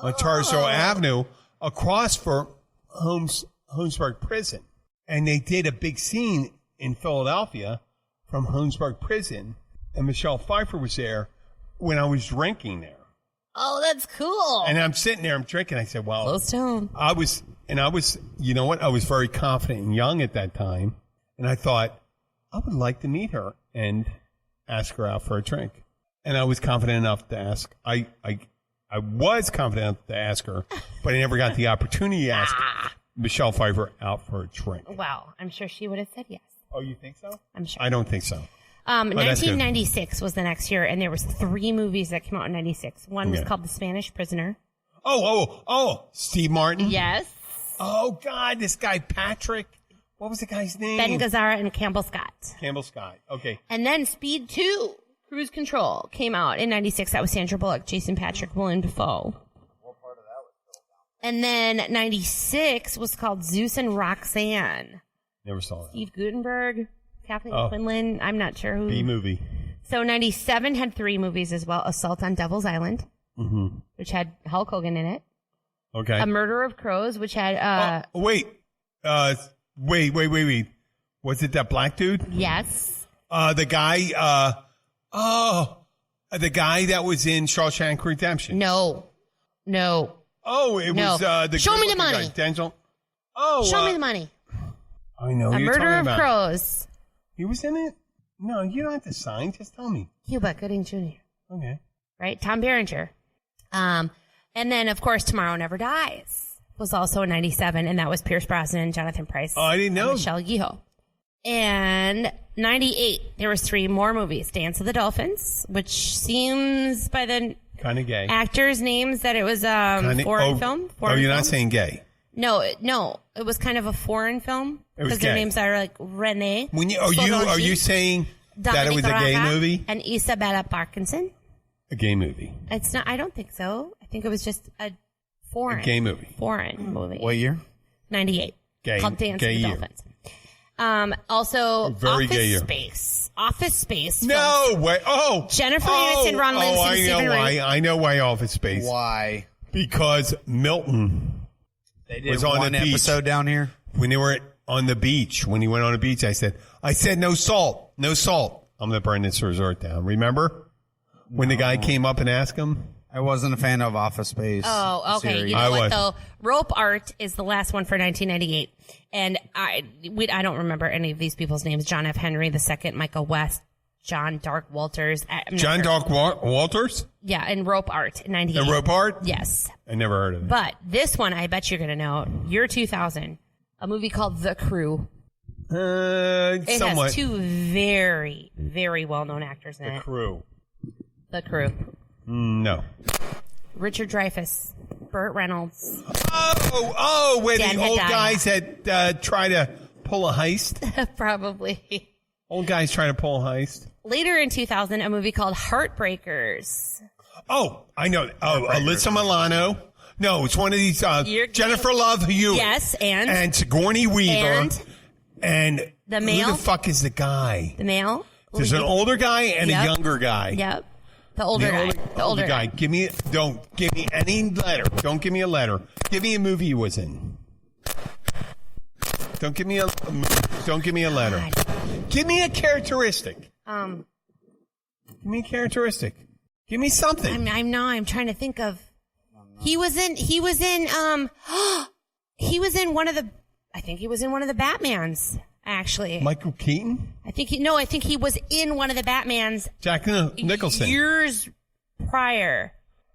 on Charleston Avenue across from Holmesburg Prison. And they did a big scene in Philadelphia from Holmesburg Prison, and Michelle Pfeiffer was there when I was drinking there. Oh, that's cool. And I'm sitting there, I'm drinking. I said, well, close to home. I was, you know what? I was very confident and young at that time. And I thought, I would like to meet her and ask her out for a drink. And I was confident enough to ask. I was confident enough to ask her, but I never got the opportunity to ask Michelle Pfeiffer out for a drink. Wow. I'm sure she would have said yes. Oh, you think so? I'm sure. I don't think so. 1996 was the next year, and there was 3 movies that came out in 96. One was called The Spanish Prisoner. Oh, Steve Martin? Yes. Oh, God, this guy, Patrick. What was the guy's name? Ben Gazzara and Campbell Scott. Campbell Scott. Okay. And then Speed 2, Cruise Control, came out in 96. That was Sandra Bullock, Jason Patrick, Willem Dafoe. What part of that was still down? And then 96 was called Zeus and Roxanne. Never saw that. Steve Guttenberg, Kathleen Quinlan. I'm not sure who. B-movie. So 97 had 3 movies as well. Assault on Devil's Island, which had Hulk Hogan in it. Okay. A Murder of Crows, which had... Wait. Was it that black dude? Yes. The guy that was in Shawshank Redemption. No. Oh, it was the Show me the money. Guy, Denzel. Oh, Show me the money. I know. A You're Murder talking of about. Crows. He was in it? No, you don't have to sign. Just tell me. Cuba Gooding Jr. Okay. Right? Tom Berenger. And then, of course, Tomorrow Never Dies was also in 97, and that was Pierce Brosnan, Jonathan Pryce. Oh, I didn't know. And Michelle Yeoh. And 98, there was 3 more movies. Dance of the Dolphins, which seems by the kind of gay actors' names that it was a foreign film. You're not saying gay. No, it was kind of a foreign film because their names are like Renee. Are you saying that it was a gay movie? And Isabella Parkinson. A gay movie. It's not. I don't think so. I think it was just a gay movie. Foreign movie. What year? 98. Gay. Called Dance gay of the year. Dolphins. Also, very Office gay year. Space. Office Space. No way. Oh, Jennifer Aniston, Ron Livingston, I know Stephen why. Ray. I know why Office Space. Why? Because Milton was on one the beach. episode down here. When they were on the beach, when he went on the beach, I said, no salt. I'm going to burn this resort down. Remember? When the guy came up and asked him? I wasn't a fan of Office Space. Oh, okay. series. You know I what, was. though? Rope Art is the last one for 1998. And I don't remember any of these people's names. John F. Henry II, Michael West, John Dark Walters. John Dark Walters? Yeah, and Rope Art in 98. The Rope Art? Yes. I never heard of it. But this one, I bet you're going to know. Year 2000. A movie called The Crew. It somewhat. has 2 very, very well-known actors in The it. Crew. The Crew. No. Richard Dreyfuss, Burt Reynolds. Where Dan the old Hedaya. guys had tried to pull a heist? Probably. Old guys trying to pull a heist? Later in 2000, a movie called Heartbreakers. Oh, I know. Oh, Alyssa Milano. No, it's one of these. Jennifer Love Hewitt. Yes, and Sigourney Weaver. And the male. Who the fuck is the guy? The male. There's an older guy and a younger guy. Yep. The older guy. The older guy. Don't give me any letter. Don't give me a letter. Give me a movie he was in. Don't give me a letter. God. Give me a characteristic. Give me a characteristic. Give me something. I'm trying to think of. He was in one of the Batmans, actually. Michael Keaton? I think he was in one of the Batmans. Jack Nicholson. Years prior.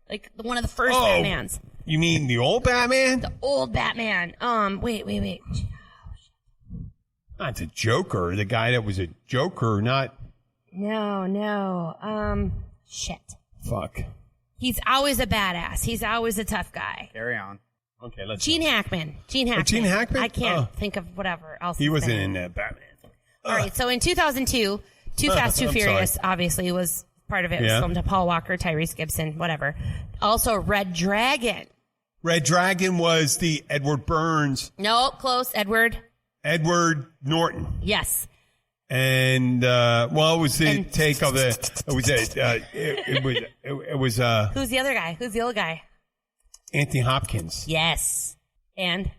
Like one of the first Batmans. You mean the old Batman? The old Batman. Wait. Not the Joker. The guy that was a Joker, not... No. Shit. Fuck. He's always a badass. He's always a tough guy. Carry on. Okay, let's Gene Hackman. Gene Hackman? I can't think of whatever else. He wasn't in that Batman. All right, so in 2002, Too Fast, Too Furious, obviously, was part of it. It was filmed to Paul Walker, Tyrese Gibson, whatever. Also, Red Dragon. Red Dragon was the Edward Burns. No, close. Edward Norton. Yes. And it was the take of the. It was. Who's the other guy? Who's the old guy? Anthony Hopkins. Yes. And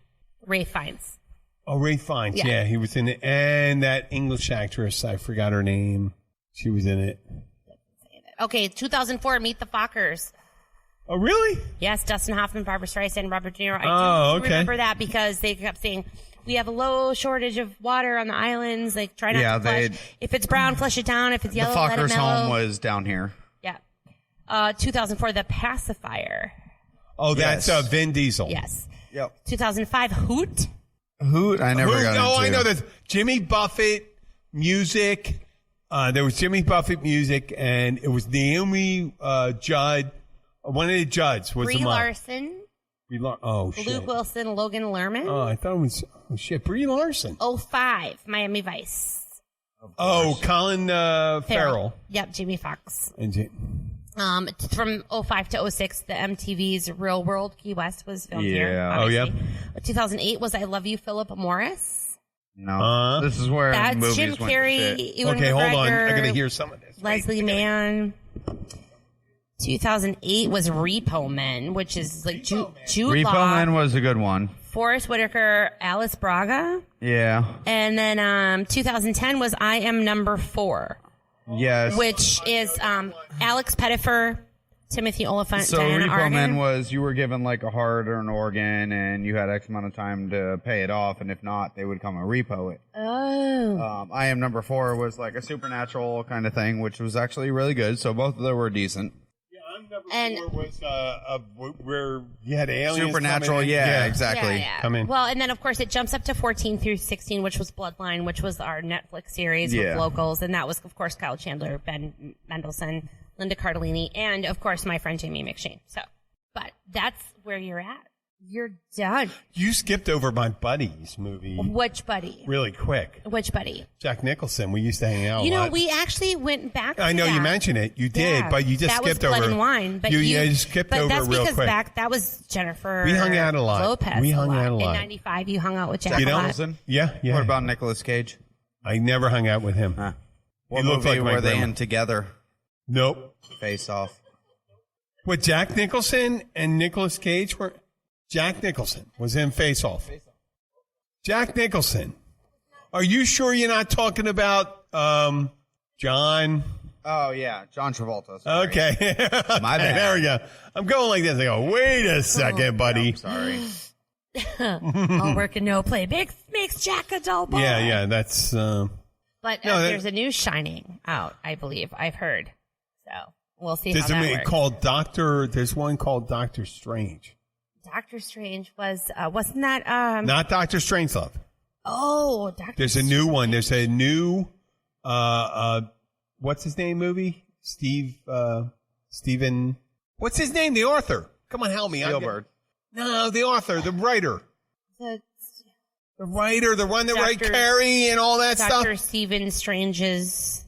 Ray Fiennes. Oh, Ray Fiennes. Yeah, he was in it. And that English actress, I forgot her name. She was in it. Okay, 2004, Meet the Fockers. Oh, really? Yes, Dustin Hoffman, Barbra Streisand, Robert De Niro. I remember that because they kept saying, we have a low shortage of water on the islands. Like, try not to flush. If it's brown, flush it down. If it's yellow, let it mellow. The Fockers' home was down here. Yeah. 2004, The Pacifier. Oh, that's Vin Diesel. Yes. Yep. 2005, Hoot. Hoot? I never got into. No, I know that. Jimmy Buffett music. There was Jimmy Buffett music, and it was Naomi Judd. One of the Judds was Brie the mom. Larson. Shit. Luke Wilson, Logan Lerman. Oh, I thought it was Brie Larson. 05, Miami Vice. Colin Farrell. Yep, Jamie Foxx. And from 05 to 06, the MTV's Real World Key West was filmed here. Obviously. 2008 was I Love You, Philip Morris. No, this is where that's movies Jim went Carrey. to shit. Ewan okay, McGregor, hold on. I gotta hear some of this. Leslie Mann. 2008 was Repo Men, which is like Jude Repo Law. Men was a good one. Forrest Whitaker, Alice Braga. Yeah. And then 2010 was I Am Number 4. Yes. Which is Alex Pettyfer, Timothy Olyphant, so Diana Repo Arden. Men was you were given like a heart or an organ and you had X amount of time to pay it off, and if not, they would come and repo it. Oh. I Am Number 4 was like a supernatural kind of thing, which was actually really good. So both of them were decent. And was where you had aliens. Supernatural, yeah, exactly. Yeah. Come in. Well, and then of course it jumps up to 14 through 16, which was Bloodline, which was our Netflix series with locals, and that was of course Kyle Chandler, Ben Mendelsohn, Linda Cardellini, and of course my friend Jamie McShane. So, but that's where you're at. You're done. You skipped over my buddy's movie. Which buddy? Really quick. Which buddy? Jack Nicholson. We used to hang out. You a know, lot. we actually went back. I know to that. you mentioned it. You did, but you just that skipped was Blood over. And Wine, but you skipped over that's real because quick. that was Jennifer. We hung out a lot. Lopez. We hung out a lot. In '95, you hung out with Jack. You know? a lot. Yeah. What about Nicolas Cage? I never hung out with him. What He looked movie like my were they grandma. in together? Nope. Face Off. What, Jack Nicholson and Nicolas Cage were? Jack Nicholson was in Face Off. Jack Nicholson. Are you sure you're not talking about John? Oh, yeah. John Travolta. Sorry. Okay. My bad. There we go. I'm going like this. I go, wait a second, buddy. Sorry. All work and no play makes Jack a dull boy. Yeah. That's. But there's a new Shining out, I believe. I've heard. So we'll see how that works. There's one called Doctor Strange. Doctor Strange wasn't that Not Doctor Strangelove. Oh, Doctor. There's a new one. There's a new what's his name movie? Steven. What's his name? The author. Come on, help me. Spielberg. No, the author, the writer. The writer, the one that wrote Carrie and all that stuff. Dr. Stephen Strange's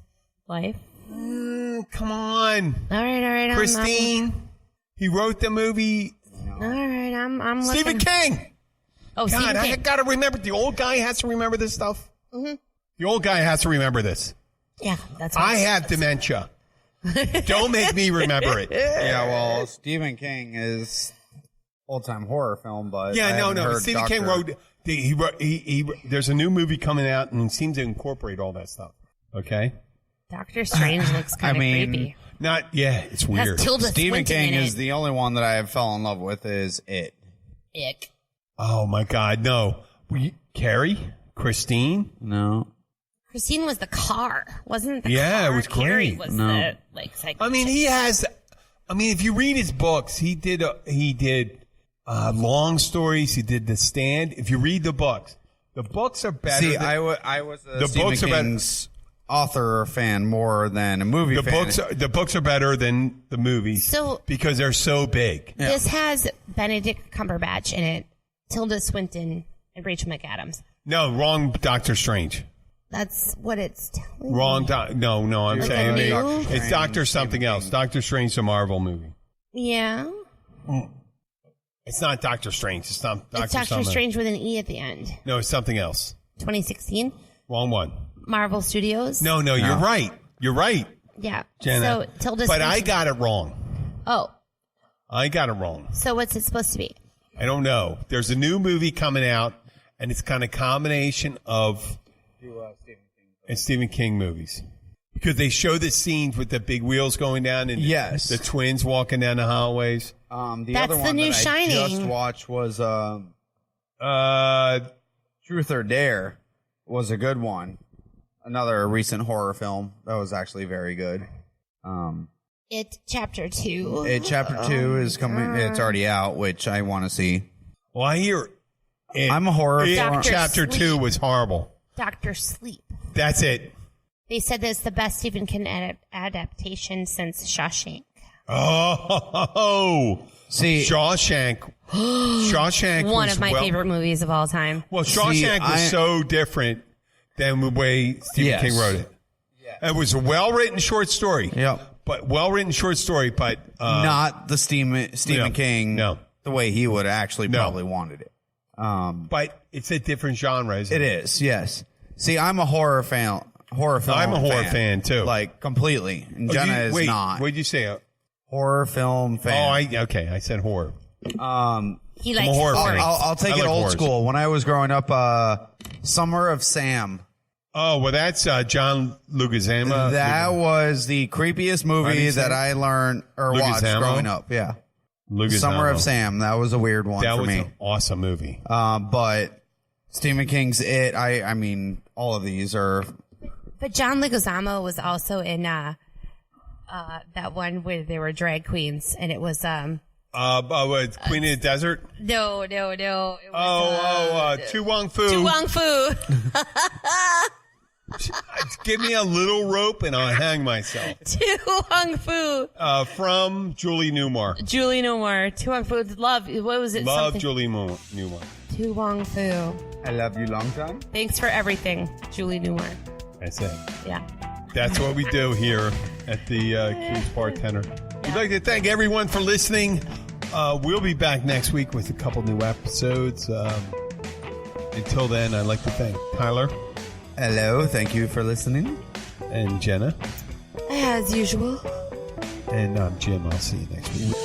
life. Come on. All right. Christine. He wrote the movie. All right, I'm Stephen looking. King. Oh, God, Stephen King. I got to remember. The old guy has to remember this stuff. Mm-hmm. The old guy has to remember this. Yeah, that's. I have dementia. Don't make me remember it. Yeah, well, Stephen King is old-time horror film, but no. Stephen King wrote. He there's a new movie coming out, and he seems to incorporate all that stuff. Okay. Doctor Strange looks kind of creepy. It's weird. Stephen King is the only one that I have fell in love with is It. Ick. Oh my God, no. Carrie? Christine? No. Christine was the car, wasn't it? It was Carrie great. was the if you read his books, he did long stories. He did The Stand. If you read the books are better. See, I was a Stephen King's author fan more than a movie fan. The books are better than the movies because they're so big. Yeah. This has Benedict Cumberbatch in it, Tilda Swinton, and Rachel McAdams. No, wrong Doctor Strange. That's what it's telling me. Wrong. No, I'm saying it's Doctor something else. Doctor Strange, a Marvel movie. Yeah. It's not Doctor Strange. It's not Doctor. It's Doctor Strange with an E at the end. No, it's something else. 2016. Wrong one. Marvel Studios. No, you're right. You're right. Yeah. Jenna. So Tilda. But I got it wrong. Oh. I got it wrong. So what's it supposed to be? I don't know. There's a new movie coming out, and it's kind of combination of Stephen King movies. Because they show the scenes with the big wheels going down and the twins walking down the hallways. The other one that I just watched was Truth or Dare was a good one. Another recent horror film that was actually very good. It Chapter 2. It Chapter 2 is coming. It's already out, which I want to see. Well, I hear I'm a horror fan. Chapter 2 was horrible. Dr. Sleep. That's it. They said this is the best Stephen King adaptation since Shawshank. Oh, see, Shawshank one of my favorite movies of all time. Well, Shawshank was so different than the way Stephen King wrote it. Yeah. It was a well-written short story. Yeah. But well-written short story, but not the Stephen King the way he would actually probably wanted it. But it's a different genre, isn't it? It is, yes. See, I'm a horror fan. I'm a horror fan too. Like, completely. And Jenna is not. What did you say? Horror film fan. I said horror. He likes horror horror. fan. I'll take it old school. When I was growing up, Summer of Sam. Oh, well, that's John Leguizamo. That was the creepiest movie that I learned or watched growing up. Yeah. Leguizamo. Summer of Sam. That was a weird one for me. That was an awesome movie. But Stephen King's It, I mean, all of these are... But John Leguizamo was also in that one where they were drag queens, and it was Queen of the Desert. No. It was, Tu Wong Fu. Tu Wong Fu. Give me a little rope and I'll hang myself. Tu Wong Fu. From Julie Newmar. Julie Newmar. Tu Wong Fu. Love. What was it? Love Julie Newmar. Tu Wong Fu. I love you long time. Thanks for everything, Julie Newmar. That's it. Yeah. That's what we do here at the Q's Bartender. We'd like to thank everyone for listening. We'll be back next week with a couple new episodes. Until then, I'd like to thank Tyler. Hello. Thank you for listening. And Jenna. As usual. And I'm Jim. I'll see you next week.